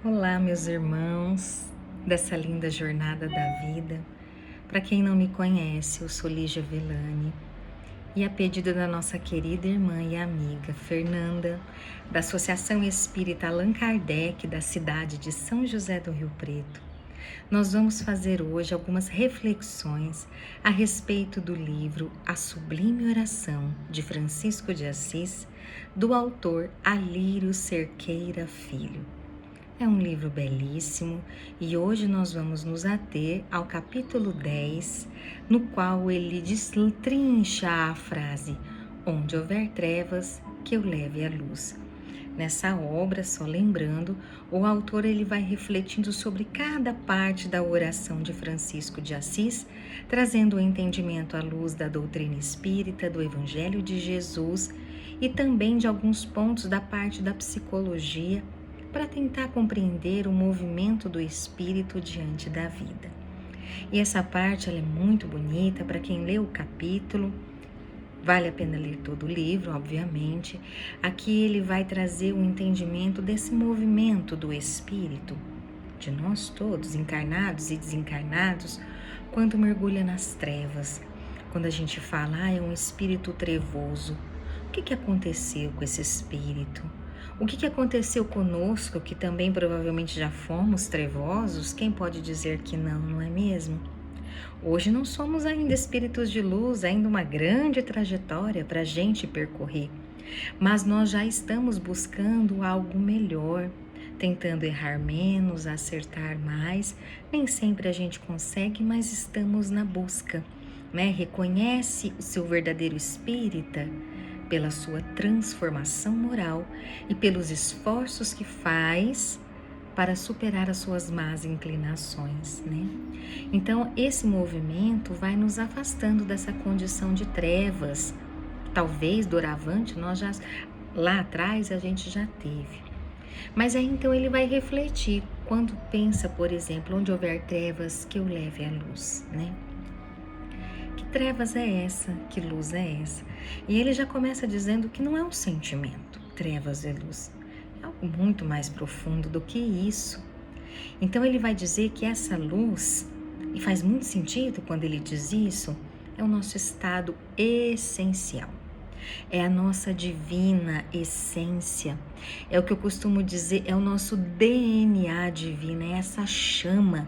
Olá, meus irmãos dessa linda jornada da vida. Para quem não me conhece, eu sou Lígia Velani e a pedido da nossa querida irmã e amiga Fernanda, da Associação Espírita Allan Kardec da cidade de São José do Rio Preto, nós vamos fazer hoje algumas reflexões a respeito do livro A Sublime Oração de Francisco de Assis, do autor Alírio Cerqueira Filho. É um livro belíssimo e hoje nós vamos nos ater ao capítulo 10, no qual ele destrincha a frase: onde houver trevas, que eu leve a luz. Nessa obra, só lembrando, o autor ele vai refletindo sobre cada parte da oração de Francisco de Assis, trazendo o entendimento à luz da doutrina espírita, do Evangelho de Jesus e também de alguns pontos da parte da psicologia, para tentar compreender o movimento do espírito diante da vida. E essa parte ela é muito bonita para quem lê o capítulo. Vale a pena ler todo o livro, obviamente. Aqui ele vai trazer o entendimento desse movimento do espírito, de nós todos, encarnados e desencarnados, quando mergulha nas trevas. Quando a gente fala, é um espírito trevoso. O que aconteceu com esse espírito? O que aconteceu conosco, que também provavelmente já fomos trevosos? Quem pode dizer que não, não é mesmo? Hoje não somos ainda espíritos de luz, ainda uma grande trajetória para a gente percorrer. Mas nós já estamos buscando algo melhor, tentando errar menos, acertar mais. Nem sempre a gente consegue, mas estamos na busca, né? Reconhece o seu verdadeiro espírita pela sua transformação moral e pelos esforços que faz para superar as suas más inclinações, né? Então, esse movimento vai nos afastando dessa condição de trevas. Talvez, doravante, nós já lá atrás a gente já teve. Mas aí então ele vai refletir quando pensa, por exemplo, onde houver trevas, que eu leve a luz, né? Que trevas é essa? Que luz é essa? E ele já começa dizendo que não é um sentimento, trevas e luz. É algo muito mais profundo do que isso. Então ele vai dizer que essa luz, e faz muito sentido quando ele diz isso, é o nosso estado essencial. É a nossa divina essência. É o que eu costumo dizer, é o nosso DNA divino, é essa chama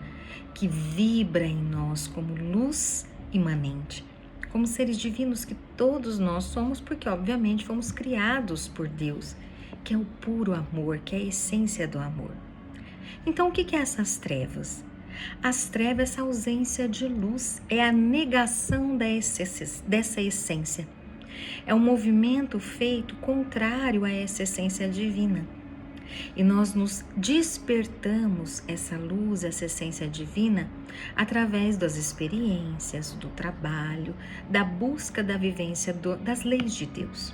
que vibra em nós como luz imanente, como seres divinos que todos nós somos, porque obviamente fomos criados por Deus, que é o puro amor, que é a essência do amor. Então o que é essas trevas? As trevas, essa ausência de luz, é a negação dessa essência. É um movimento feito contrário a essa essência divina. E nós nos despertamos essa luz, essa essência divina, através das experiências, do trabalho, da busca da vivência das leis de Deus.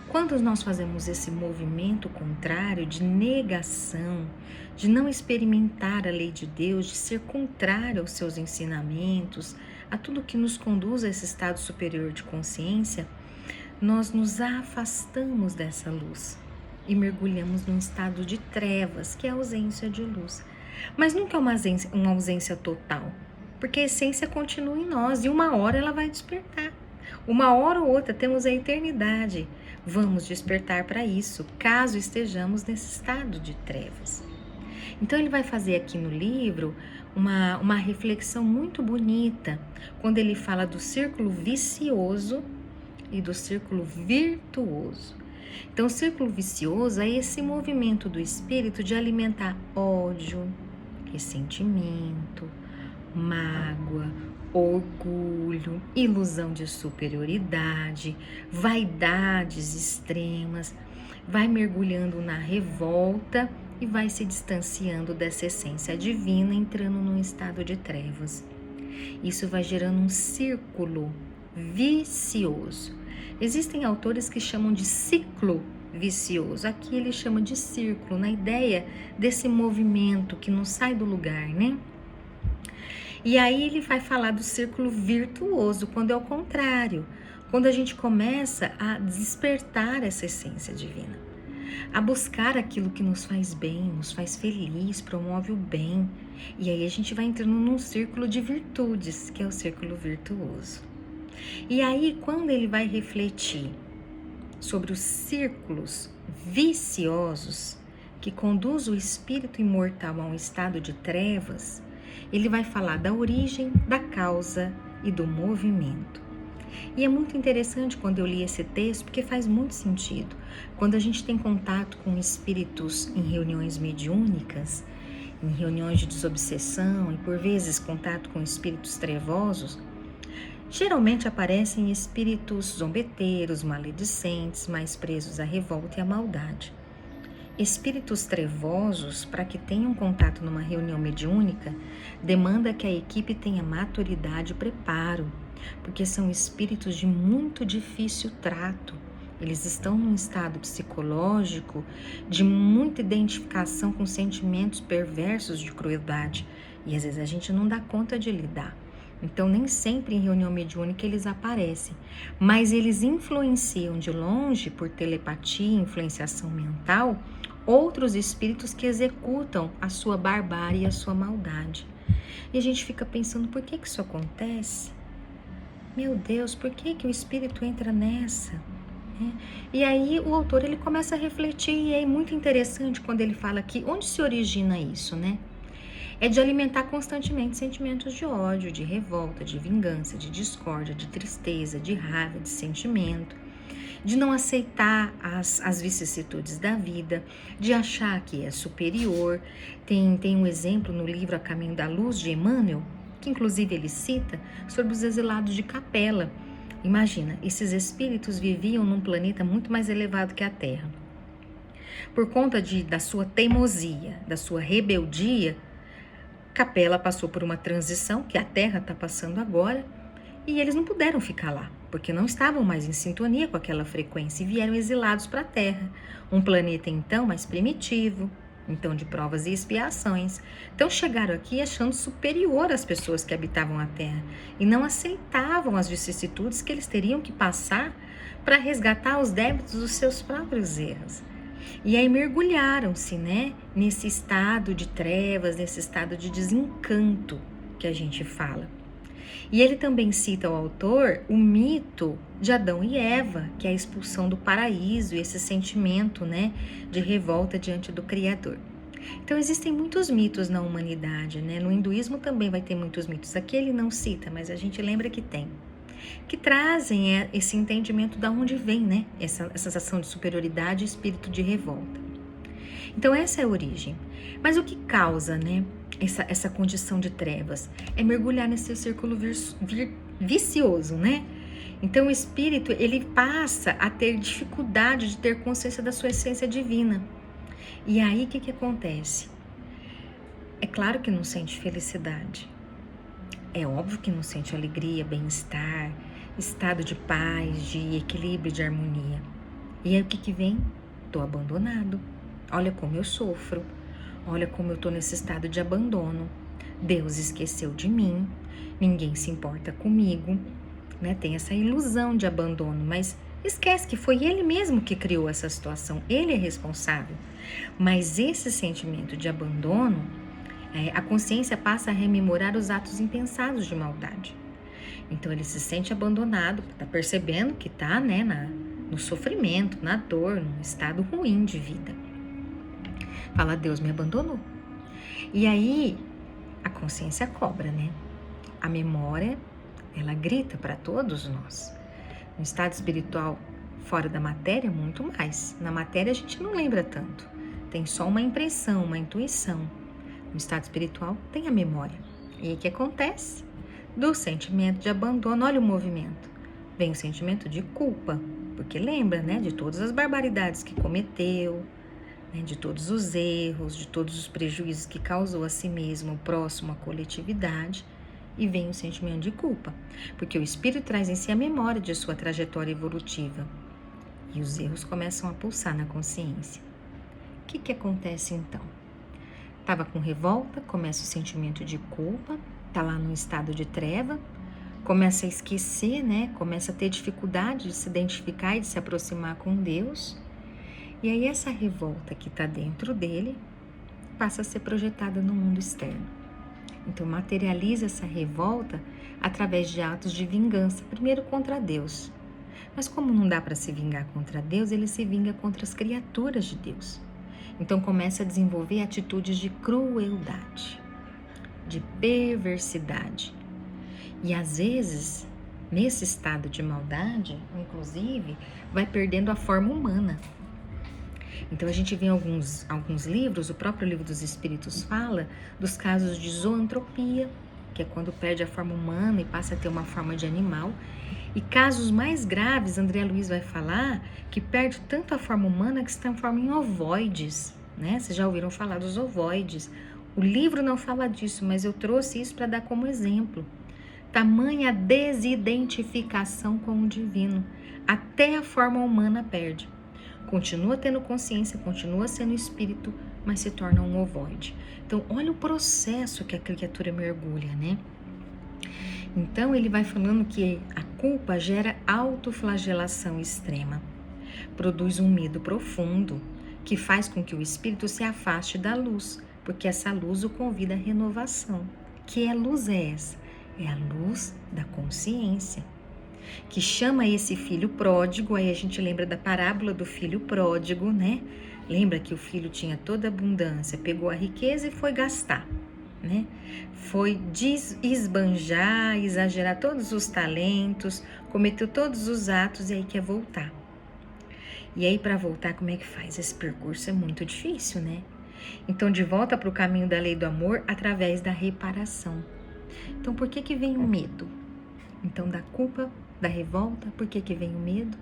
Quando nós fazemos esse movimento contrário de negação, de não experimentar a lei de Deus, de ser contrário aos seus ensinamentos, a tudo que nos conduz a esse estado superior de consciência, nós nos afastamos dessa luz e mergulhamos num estado de trevas, que é a ausência de luz. Mas nunca é uma ausência total, porque a essência continua em nós e uma hora ela vai despertar. Uma hora ou outra temos a eternidade. Vamos despertar para isso, caso estejamos nesse estado de trevas. Então ele vai fazer aqui no livro uma reflexão muito bonita, quando ele fala do círculo vicioso e do círculo virtuoso. Então, o círculo vicioso é esse movimento do espírito de alimentar ódio, ressentimento, mágoa, orgulho, ilusão de superioridade, vaidades extremas, vai mergulhando na revolta e vai se distanciando dessa essência divina, entrando num estado de trevas. Isso vai gerando um círculo vicioso. Existem autores que chamam de ciclo vicioso. Aqui ele chama de círculo, na ideia desse movimento que não sai do lugar, né? E aí ele vai falar do círculo virtuoso, quando é o contrário, quando a gente começa a despertar essa essência divina. a buscar aquilo que nos faz bem, nos faz feliz, promove o bem. E aí a gente vai entrando num círculo de virtudes, que é o círculo virtuoso. E aí, quando ele vai refletir sobre os círculos viciosos que conduz o espírito imortal a um estado de trevas, ele vai falar da origem, da causa e do movimento. E é muito interessante quando eu li esse texto, porque faz muito sentido. Quando a gente tem contato com espíritos em reuniões mediúnicas, em reuniões de desobsessão e por vezes contato com espíritos trevosos, geralmente aparecem espíritos zombeteiros, maledicentes, mais presos à revolta e à maldade. Espíritos trevosos, para que tenham contato numa reunião mediúnica, demanda que a equipe tenha maturidade e preparo, porque são espíritos de muito difícil trato. Eles estão num estado psicológico de muita identificação com sentimentos perversos de crueldade, e às vezes a gente não dá conta de lidar. Então, nem sempre em reunião mediúnica eles aparecem, mas eles influenciam de longe, por telepatia e influenciação mental, outros espíritos que executam a sua barbárie e a sua maldade. E a gente fica pensando, por que isso acontece? Meu Deus, por que o espírito entra nessa? E aí o autor ele começa a refletir, e é muito interessante quando ele fala aqui, onde se origina isso, né? É de alimentar constantemente sentimentos de ódio, de revolta, de vingança, de discórdia, de tristeza, de raiva, de sentimento, de não aceitar as vicissitudes da vida, de achar que é superior. Tem um exemplo no livro A Caminho da Luz, de Emmanuel, que inclusive ele cita, sobre os exilados de Capela. Imagina, esses espíritos viviam num planeta muito mais elevado que a Terra. Por conta da sua teimosia, da sua rebeldia, Capela passou por uma transição, que a Terra está passando agora, e eles não puderam ficar lá, porque não estavam mais em sintonia com aquela frequência e vieram exilados para a Terra, um planeta então mais primitivo, então de provas e expiações. Então chegaram aqui achando superior às pessoas que habitavam a Terra e não aceitavam as vicissitudes que eles teriam que passar para resgatar os débitos dos seus próprios erros. E aí mergulharam-se, né, nesse estado de trevas, nesse estado de desencanto que a gente fala. E ele também cita, o autor, o mito de Adão e Eva, que é a expulsão do paraíso e esse sentimento, né, de revolta diante do Criador. Então existem muitos mitos na humanidade, né? No hinduísmo também vai ter muitos mitos. Aqui ele não cita, mas a gente lembra que tem, que trazem esse entendimento de onde vem, né, essa sensação de superioridade e espírito de revolta. Então essa é a origem. Mas o que causa, né, essa condição de trevas? É mergulhar nesse círculo vicioso, né? Então o espírito, ele passa a ter dificuldade de ter consciência da sua essência divina. E aí o que acontece? É claro que não sente felicidade. É óbvio que não sente alegria, bem-estar, estado de paz, de equilíbrio, de harmonia. E aí o que vem? Tô abandonado. Olha como eu sofro. Olha como eu tô nesse estado de abandono. Deus esqueceu de mim. Ninguém se importa comigo. Né? Tem essa ilusão de abandono, mas esquece que foi ele mesmo que criou essa situação. Ele é responsável. Mas esse sentimento de abandono, a consciência passa a rememorar os atos impensados de maldade. Então ele se sente abandonado, está percebendo que está, né, no sofrimento, na dor, num estado ruim de vida. Fala, Deus me abandonou. E aí a consciência cobra, né? A memória, ela grita para todos nós. No estado espiritual, fora da matéria, muito mais. Na matéria a gente não lembra tanto. Tem só uma impressão, uma intuição. No estado espiritual tem a memória. E aí o que acontece? Do sentimento de abandono, olha o movimento. Vem o sentimento de culpa, porque lembra, né, de todas as barbaridades que cometeu, né, de todos os erros, de todos os prejuízos que causou a si mesmo, o próximo, a coletividade. E vem o sentimento de culpa, porque o espírito traz em si a memória de sua trajetória evolutiva. E os erros começam a pulsar na consciência. O que acontece então? Estava com revolta, começa o sentimento de culpa, está lá num estado de treva, começa a esquecer, né? Começa a ter dificuldade de se identificar e de se aproximar com Deus. E aí essa revolta que está dentro dele passa a ser projetada no mundo externo. Então materializa essa revolta através de atos de vingança, primeiro contra Deus. Mas como não dá para se vingar contra Deus, ele se vinga contra as criaturas de Deus. Então começa a desenvolver atitudes de crueldade, de perversidade. E às vezes, nesse estado de maldade, inclusive, vai perdendo a forma humana. Então a gente vê em alguns livros, o próprio Livro dos Espíritos fala dos casos de zoantropia, que é quando perde a forma humana e passa a ter uma forma de animal. E casos mais graves, André Luiz vai falar, que perde tanto a forma humana que se transforma em ovoides, né? Vocês já ouviram falar dos ovoides. O livro não fala disso, mas eu trouxe isso para dar como exemplo. Tamanha desidentificação com o divino. Até a forma humana perde. Continua tendo consciência, continua sendo espírito, mas se torna um ovoide. Então, olha o processo que a criatura mergulha, né? Então, ele vai falando que a culpa gera autoflagelação extrema, produz um medo profundo, que faz com que o espírito se afaste da luz, porque essa luz o convida à renovação. Que luz é essa? É a luz da consciência, que chama esse filho pródigo. Aí a gente lembra da parábola do filho pródigo, né? Lembra que o filho tinha toda a abundância, pegou a riqueza e foi gastar, né? Foi esbanjar, exagerar todos os talentos, cometeu todos os atos e aí quer voltar. E aí para voltar, como é que faz? Esse percurso é muito difícil, né? Então de volta para o caminho da lei do amor através da reparação. Então por que vem o medo? Então da culpa, da revolta, por que vem o medo?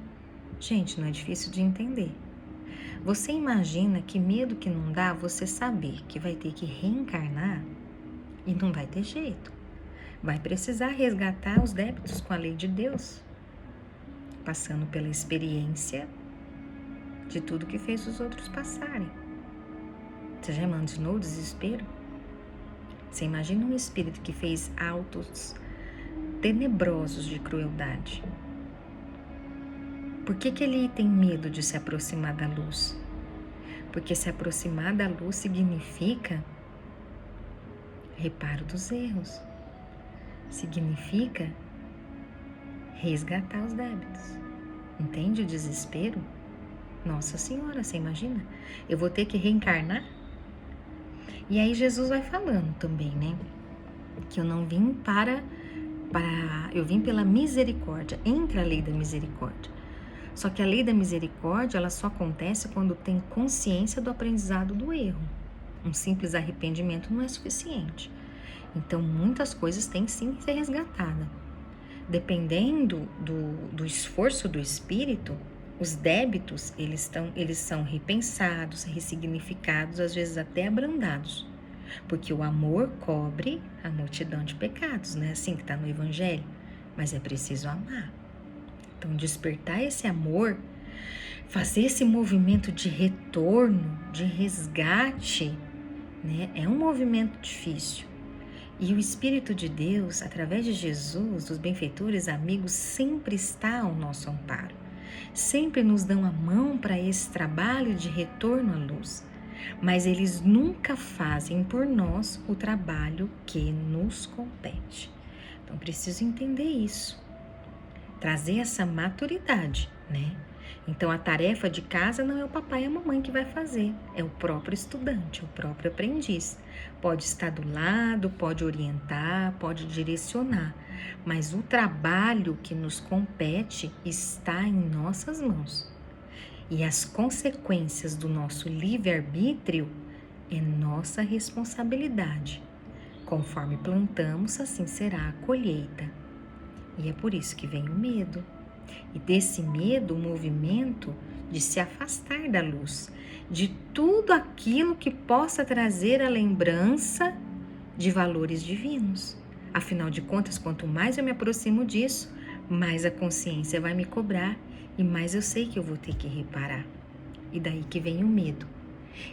Gente, não é difícil de entender. Você imagina que medo que não dá você saber que vai ter que reencarnar e não vai ter jeito. Vai precisar resgatar os débitos com a lei de Deus, passando pela experiência de tudo que fez os outros passarem. Você já imaginou o desespero? Você imagina um espírito que fez atos tenebrosos de crueldade. Por que ele tem medo de se aproximar da luz? Porque se aproximar da luz significa reparo dos erros. Significa resgatar os débitos. Entende o desespero? Nossa Senhora, você imagina? Eu vou ter que reencarnar? E aí Jesus vai falando também, né? Que eu não vim eu vim pela misericórdia, entre a lei da misericórdia. Só que a lei da misericórdia, ela só acontece quando tem consciência do aprendizado do erro. Um simples arrependimento não é suficiente. Então, muitas coisas têm sim que ser resgatadas. Dependendo do esforço do espírito, os débitos, eles são repensados, ressignificados, às vezes até abrandados. Porque o amor cobre a multidão de pecados, não é assim que está no Evangelho? Mas é preciso amar. Então, despertar esse amor, fazer esse movimento de retorno, de resgate, né? É um movimento difícil. E o Espírito de Deus, através de Jesus, dos benfeitores amigos, sempre está ao nosso amparo. Sempre nos dão a mão para esse trabalho de retorno à luz. Mas eles nunca fazem por nós o trabalho que nos compete. Então, preciso entender isso. Trazer essa maturidade, né? Então, a tarefa de casa não é o papai e a mamãe que vai fazer, é o próprio estudante, o próprio aprendiz. Pode estar do lado, pode orientar, pode direcionar, mas o trabalho que nos compete está em nossas mãos. E as consequências do nosso livre-arbítrio é nossa responsabilidade. Conforme plantamos, assim será a colheita. E é por isso que vem o medo. E desse medo, o movimento de se afastar da luz, de tudo aquilo que possa trazer a lembrança de valores divinos. Afinal de contas, quanto mais eu me aproximo disso, mais a consciência vai me cobrar e mais eu sei que eu vou ter que reparar. E daí que vem o medo.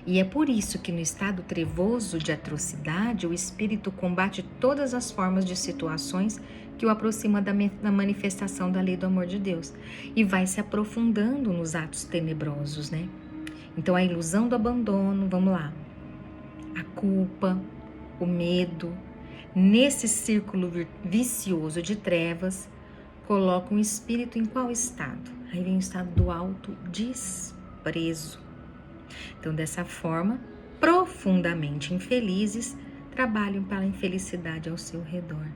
E é por isso que no estado trevoso de atrocidade, o espírito combate todas as formas de situações que o aproxima da manifestação da lei do amor de Deus e vai se aprofundando nos atos tenebrosos, né? Então a ilusão do abandono, vamos lá, a culpa, o medo, nesse círculo vicioso de trevas, coloca um espírito em qual estado? Aí vem o estado do autodesprezo. Então, dessa forma, profundamente infelizes, trabalham para a infelicidade ao seu redor.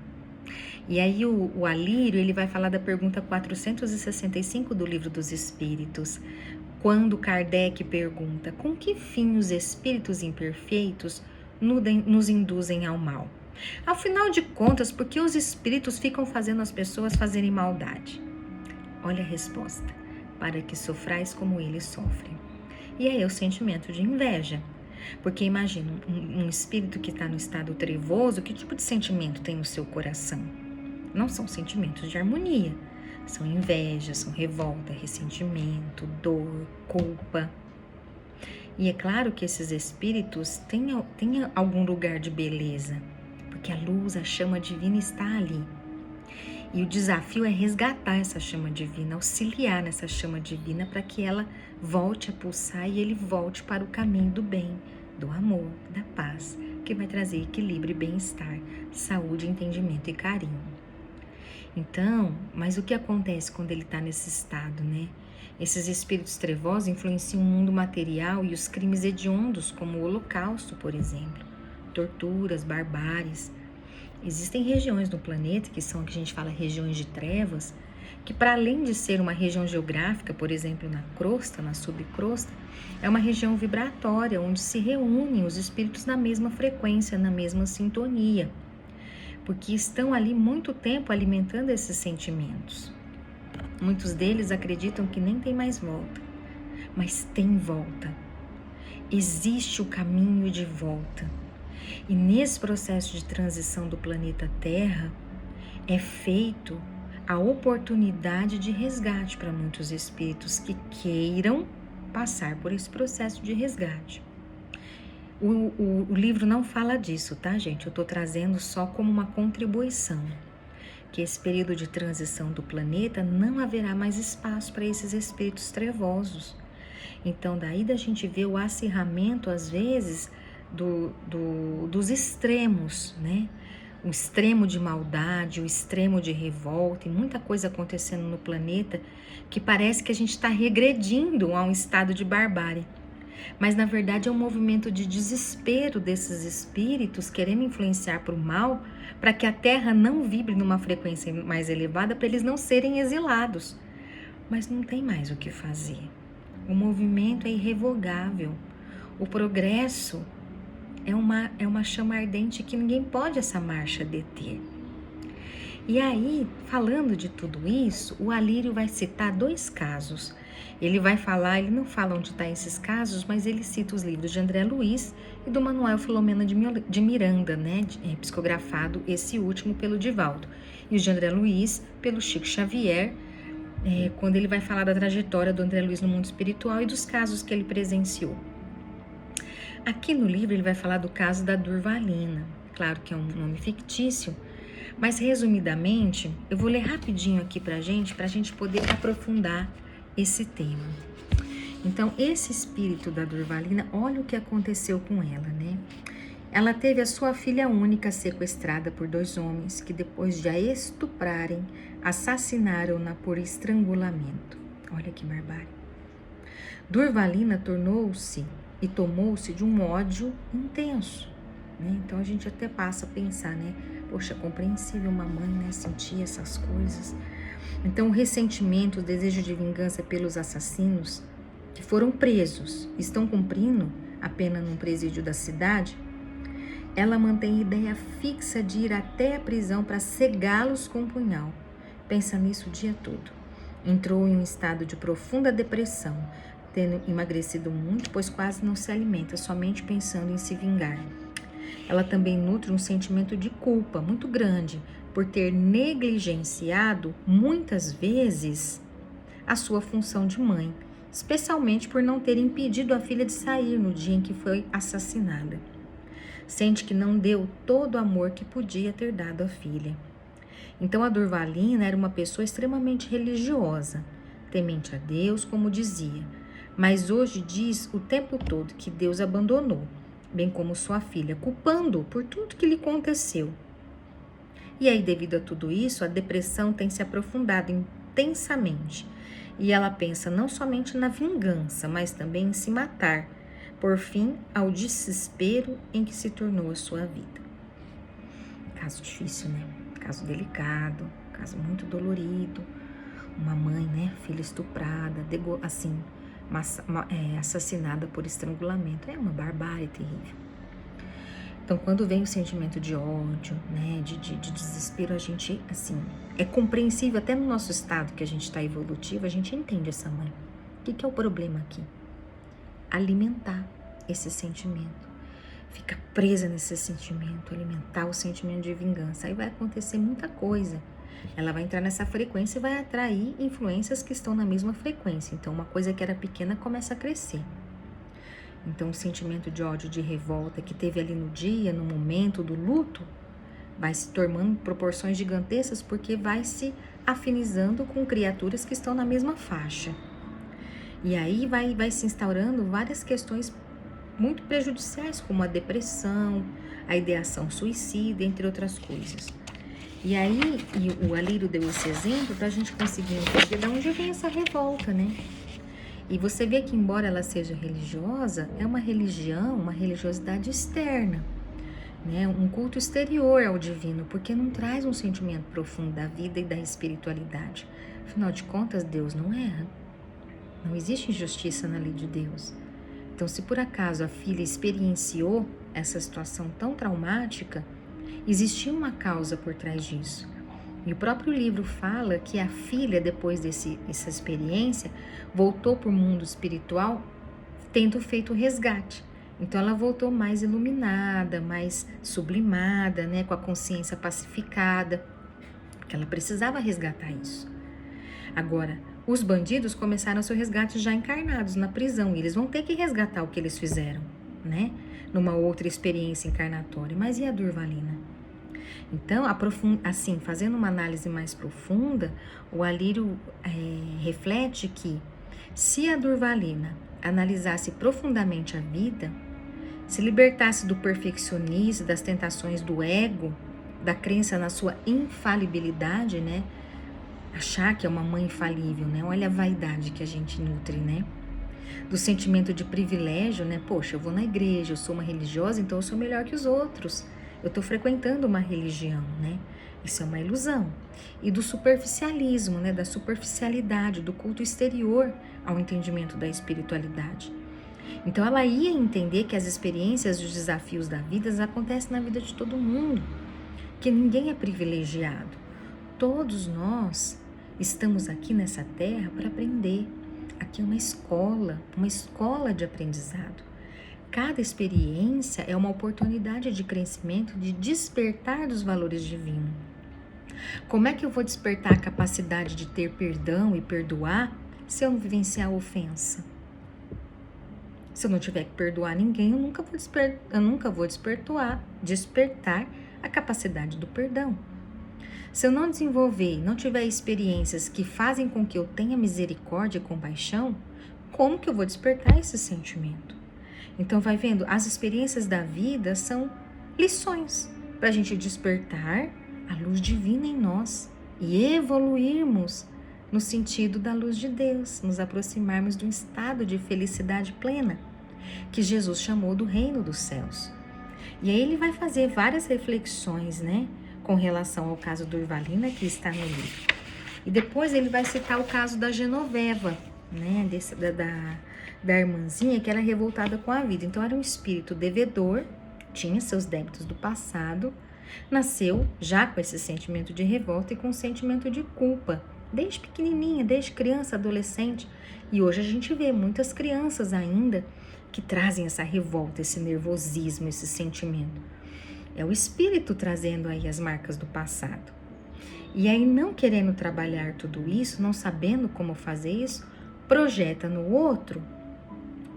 E aí o Alírio, ele vai falar da pergunta 465 do Livro dos Espíritos, quando Kardec pergunta: com que fim os espíritos imperfeitos nos induzem ao mal? Afinal de contas, por que os espíritos ficam fazendo as pessoas fazerem maldade? Olha a resposta: para que sofrais como eles sofrem. E aí é o sentimento de inveja. Porque imagina, um espírito que está no estado trevoso, que tipo de sentimento tem no seu coração? Não são sentimentos de harmonia. São inveja, são revolta, ressentimento, dor, culpa. E é claro que esses espíritos têm algum lugar de beleza, porque a luz, a chama divina está ali. E o desafio é resgatar essa chama divina, auxiliar nessa chama divina para que ela volte a pulsar e ele volte para o caminho do bem, do amor, da paz, que vai trazer equilíbrio e bem-estar, saúde, entendimento e carinho. Então, mas o que acontece quando ele está nesse estado, né? Esses espíritos trevosos influenciam o mundo material e os crimes hediondos, como o Holocausto, por exemplo, torturas, barbáries. Existem regiões no planeta, que são o que a gente fala regiões de trevas, que para além de ser uma região geográfica, por exemplo, na crosta, na subcrosta, é uma região vibratória, onde se reúnem os espíritos na mesma frequência, na mesma sintonia, porque estão ali muito tempo alimentando esses sentimentos. Muitos deles acreditam que nem tem mais volta, mas tem volta. Existe o caminho de volta. E nesse processo de transição do planeta Terra, é feito a oportunidade de resgate para muitos espíritos que queiram passar por esse processo de resgate. O livro não fala disso, tá, gente? Eu estou trazendo só como uma contribuição, que esse período de transição do planeta não haverá mais espaço para esses espíritos trevosos. Então, daí da gente ver o acirramento, às vezes, dos extremos, né? O extremo de maldade, o extremo de revolta e muita coisa acontecendo no planeta que parece que a gente está regredindo a um estado de barbárie. Mas, na verdade, é um movimento de desespero desses espíritos querendo influenciar para o mal, para que a Terra não vibre numa frequência mais elevada, para eles não serem exilados. Mas não tem mais o que fazer. O movimento é irrevogável. O progresso é uma chama ardente que ninguém pode essa marcha deter. E aí, falando de tudo isso, o Alírio vai citar 2 casos. Ele não fala onde estão esses casos, mas ele cita os livros de André Luiz e do Manuel Filomena de Miranda, né, psicografado, esse último pelo Divaldo. E os de André Luiz pelo Chico Xavier, quando ele vai falar da trajetória do André Luiz no mundo espiritual e dos casos que ele presenciou. Aqui no livro ele vai falar do caso da Durvalina, claro que é um nome fictício, mas resumidamente eu vou ler rapidinho aqui pra gente poder aprofundar esse tema. Então, esse espírito da Durvalina, olha o que aconteceu com ela, né? Ela teve a sua filha única sequestrada por 2 homens que, depois de a estuprarem, assassinaram-na por estrangulamento. Olha que barbárie. Durvalina tomou-se de um ódio intenso, né? Então a gente até passa a pensar, né? Poxa, é compreensível uma mãe, né, sentir essas coisas. Então o ressentimento, o desejo de vingança pelos assassinos que foram presos, estão cumprindo a pena num presídio da cidade, ela mantém a ideia fixa de ir até a prisão para cegá-los com um punhal. Pensa nisso o dia todo. Entrou em um estado de profunda depressão, tendo emagrecido muito, pois quase não se alimenta, somente pensando em se vingar. Ela também nutre um sentimento de culpa muito grande por ter negligenciado muitas vezes a sua função de mãe, especialmente por não ter impedido a filha de sair no dia em que foi assassinada. Sente que não deu todo o amor que podia ter dado à filha. Então a Durvalina era uma pessoa extremamente religiosa, temente a Deus, como dizia, mas hoje diz o tempo todo que Deus abandonou, bem como sua filha, culpando-o por tudo que lhe aconteceu. E aí, devido a tudo isso, a depressão tem se aprofundado intensamente. E ela pensa não somente na vingança, mas também em se matar, por fim ao desespero em que se tornou a sua vida. Caso difícil, né? Caso delicado, caso muito dolorido. Uma mãe, né? Filha estuprada, assim, assassinada por estrangulamento. É uma barbárie terrível. Então, quando vem o sentimento de ódio, né, de desespero, a gente, assim, é compreensível até no nosso estado que a gente está evolutivo, a gente entende essa mãe. O que é o problema aqui? Alimentar esse sentimento. Ficar presa nesse sentimento, alimentar o sentimento de vingança. Aí vai acontecer muita coisa. Ela vai entrar nessa frequência e vai atrair influências que estão na mesma frequência. Então, uma coisa que era pequena começa a crescer. Então, o sentimento de ódio, de revolta que teve ali no dia, no momento do luto, vai se tornando proporções gigantescas porque vai se afinizando com criaturas que estão na mesma faixa. E aí vai se instaurando várias questões muito prejudiciais, como a depressão, a ideação suicida, entre outras coisas. E aí, o Alírio deu esse exemplo para a gente conseguir entender de onde vem essa revolta, né? E você vê que, embora ela seja religiosa, é uma religião, uma religiosidade externa, né? Um culto exterior ao divino, porque não traz um sentimento profundo da vida e da espiritualidade. Afinal de contas, Deus não erra. Não existe injustiça na lei de Deus. Então, se por acaso a filha experienciou essa situação tão traumática, existia uma causa por trás disso. E o próprio livro fala que a filha, depois dessa experiência, voltou para o mundo espiritual tendo feito o resgate. Então ela voltou mais iluminada, mais sublimada, né, com a consciência pacificada, porque ela precisava resgatar isso. Agora, os bandidos começaram seu resgate já encarnados na prisão, e eles vão ter que resgatar o que eles fizeram, né, numa outra experiência encarnatória. Mas e a Durvalina? Então, assim, fazendo uma análise mais profunda, o Alírio reflete que se a Durvalina analisasse profundamente a vida, se libertasse do perfeccionismo, das tentações do ego, da crença na sua infalibilidade, né? Achar que é uma mãe infalível, né? Olha a vaidade que a gente nutre, né? Do sentimento de privilégio, né? Poxa, eu vou na igreja, eu sou uma religiosa, então eu sou melhor que os outros. Eu estou frequentando uma religião, né? Isso é uma ilusão. E do superficialismo, né? Da superficialidade, do culto exterior ao entendimento da espiritualidade. Então ela ia entender que as experiências e os desafios da vida acontecem na vida de todo mundo, que ninguém é privilegiado. Todos nós estamos aqui nessa terra para aprender. Aqui é uma escola de aprendizado. Cada experiência é uma oportunidade de crescimento, de despertar dos valores divinos. Como é que eu vou despertar a capacidade de ter perdão e perdoar se eu não vivenciar a ofensa? Se eu não tiver que perdoar ninguém, eu nunca vou despertar a capacidade do perdão. Se eu não desenvolver, não tiver experiências que fazem com que eu tenha misericórdia e compaixão, como que eu vou despertar esse sentimento? Então, vai vendo, as experiências da vida são lições para a gente despertar a luz divina em nós e evoluirmos no sentido da luz de Deus, nos aproximarmos de um estado de felicidade plena, que Jesus chamou do reino dos céus. E aí ele vai fazer várias reflexões, né, com relação ao caso do Durvalina, que está no livro. E depois ele vai citar o caso da Genoveva, né, da irmãzinha que era revoltada com a vida. Então era um espírito devedor, tinha seus débitos do passado, nasceu já com esse sentimento de revolta e com sentimento de culpa, desde pequenininha, desde criança, adolescente. E hoje a gente vê muitas crianças ainda que trazem essa revolta, esse nervosismo, esse sentimento. É o espírito trazendo aí as marcas do passado. E aí, não querendo trabalhar tudo isso, não sabendo como fazer isso, projeta no outro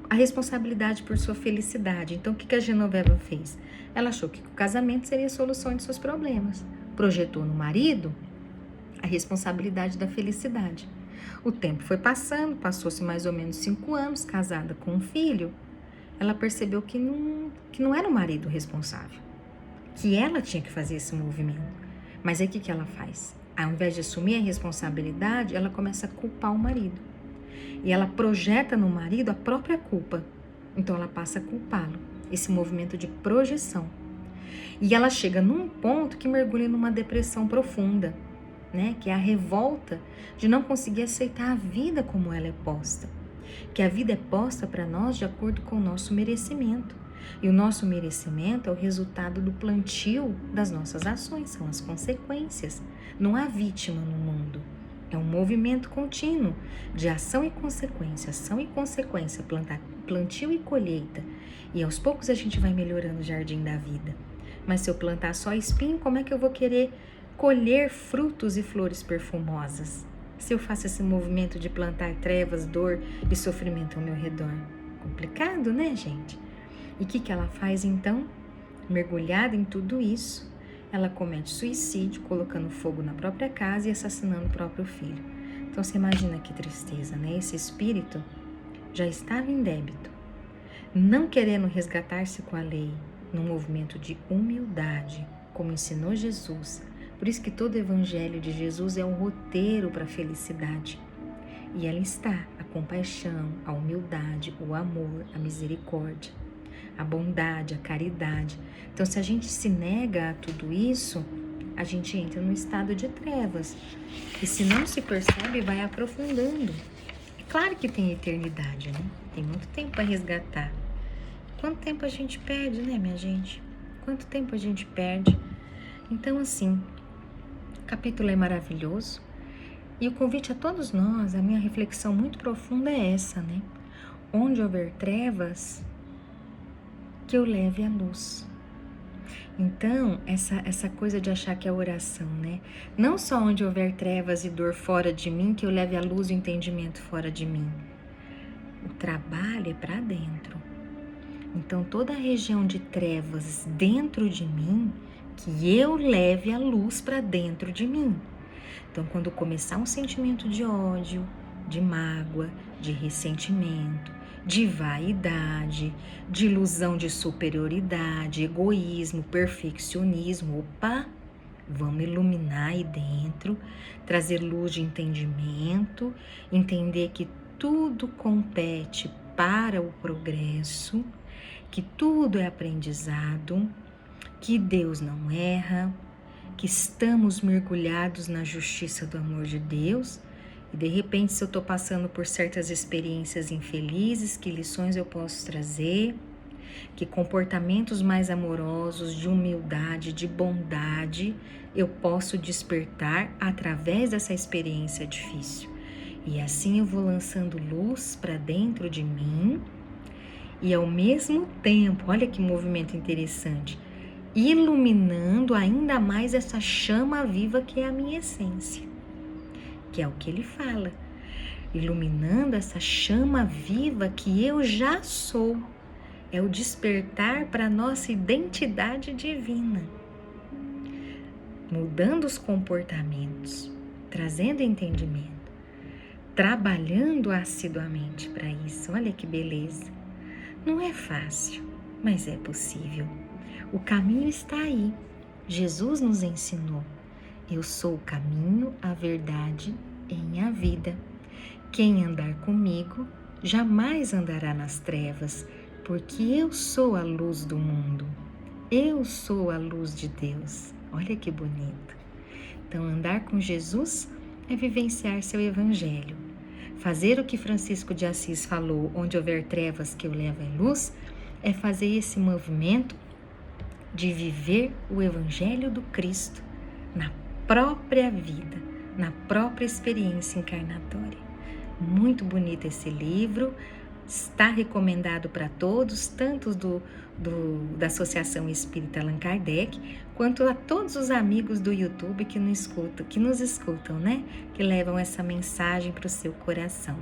a responsabilidade por sua felicidade. Então, o que a Genoveva fez? Ela achou que o casamento seria a solução de seus problemas. Projetou no marido a responsabilidade da felicidade. O tempo foi passando, passou-se mais ou menos 5 anos, casada com um filho. Ela percebeu que não era o marido responsável, que ela tinha que fazer esse movimento. Mas aí o que ela faz? Ao invés de assumir a responsabilidade, ela começa a culpar o marido. E ela projeta no marido a própria culpa. Então ela passa a culpá-lo. Esse movimento de projeção. E ela chega num ponto que mergulha numa depressão profunda, né? Que é a revolta de não conseguir aceitar a vida como ela é posta. Que a vida é posta para nós de acordo com o nosso merecimento. E o nosso merecimento é o resultado do plantio das nossas ações, são as consequências. Não há vítima no mundo. É um movimento contínuo de ação e consequência, plantio e colheita. E aos poucos a gente vai melhorando o jardim da vida. Mas se eu plantar só espinho, como é que eu vou querer colher frutos e flores perfumosas? Se eu faço esse movimento de plantar trevas, dor e sofrimento ao meu redor. Complicado, né, gente? E o que ela faz então? Mergulhada em tudo isso, ela comete suicídio, colocando fogo na própria casa e assassinando o próprio filho. Então você imagina que tristeza, né? Esse espírito já estava em débito, não querendo resgatar-se com a lei, num movimento de humildade, como ensinou Jesus. Por isso que todo evangelho de Jesus é um roteiro para a felicidade. E ela está, a compaixão, a humildade, o amor, a misericórdia, a bondade, a caridade. Então, se a gente se nega a tudo isso, a gente entra num estado de trevas. E se não se percebe, vai aprofundando. É claro que tem eternidade, né? Tem muito tempo para resgatar. Quanto tempo a gente perde, né, minha gente? Quanto tempo a gente perde? Então, assim, o capítulo é maravilhoso. E o convite a todos nós, a minha reflexão muito profunda é essa, né? Onde houver trevas, que eu leve a luz. Então, essa coisa de achar que é oração, né? Não só onde houver trevas e dor fora de mim, que eu leve a luz e o entendimento fora de mim. O trabalho é para dentro. Então, toda a região de trevas dentro de mim, que eu leve a luz para dentro de mim. Então, quando começar um sentimento de ódio, de mágoa, de ressentimento, de vaidade, de ilusão de superioridade, egoísmo, perfeccionismo, opa, vamos iluminar aí dentro, trazer luz de entendimento, entender que tudo compete para o progresso, que tudo é aprendizado, que Deus não erra, que estamos mergulhados na justiça do amor de Deus. E de repente, se eu estou passando por certas experiências infelizes, que lições eu posso trazer, que comportamentos mais amorosos, de humildade, de bondade, eu posso despertar através dessa experiência difícil. E assim eu vou lançando luz para dentro de mim e ao mesmo tempo, olha que movimento interessante, iluminando ainda mais essa chama viva que é a minha essência. Que é o que ele fala, iluminando essa chama viva que eu já sou, é o despertar para a nossa identidade divina, mudando os comportamentos, trazendo entendimento, trabalhando assiduamente para isso. Olha que beleza, não é fácil, mas é possível, o caminho está aí, Jesus nos ensinou. Eu sou o caminho, a verdade e a vida. Quem andar comigo jamais andará nas trevas, porque eu sou a luz do mundo. Eu sou a luz de Deus. Olha que bonito. Então, andar com Jesus é vivenciar seu evangelho. Fazer o que Francisco de Assis falou, onde houver trevas que eu levo a luz, é fazer esse movimento de viver o evangelho do Cristo na própria vida, na própria experiência encarnatória. Muito bonito esse livro, está recomendado para todos, tanto da Associação Espírita Allan Kardec, quanto a todos os amigos do YouTube que nos escutam, né? Que levam essa mensagem para o seu coração.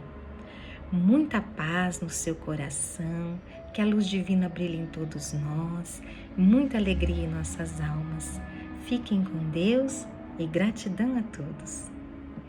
Muita paz no seu coração, que a luz divina brilhe em todos nós, muita alegria em nossas almas. Fiquem com Deus e gratidão a todos.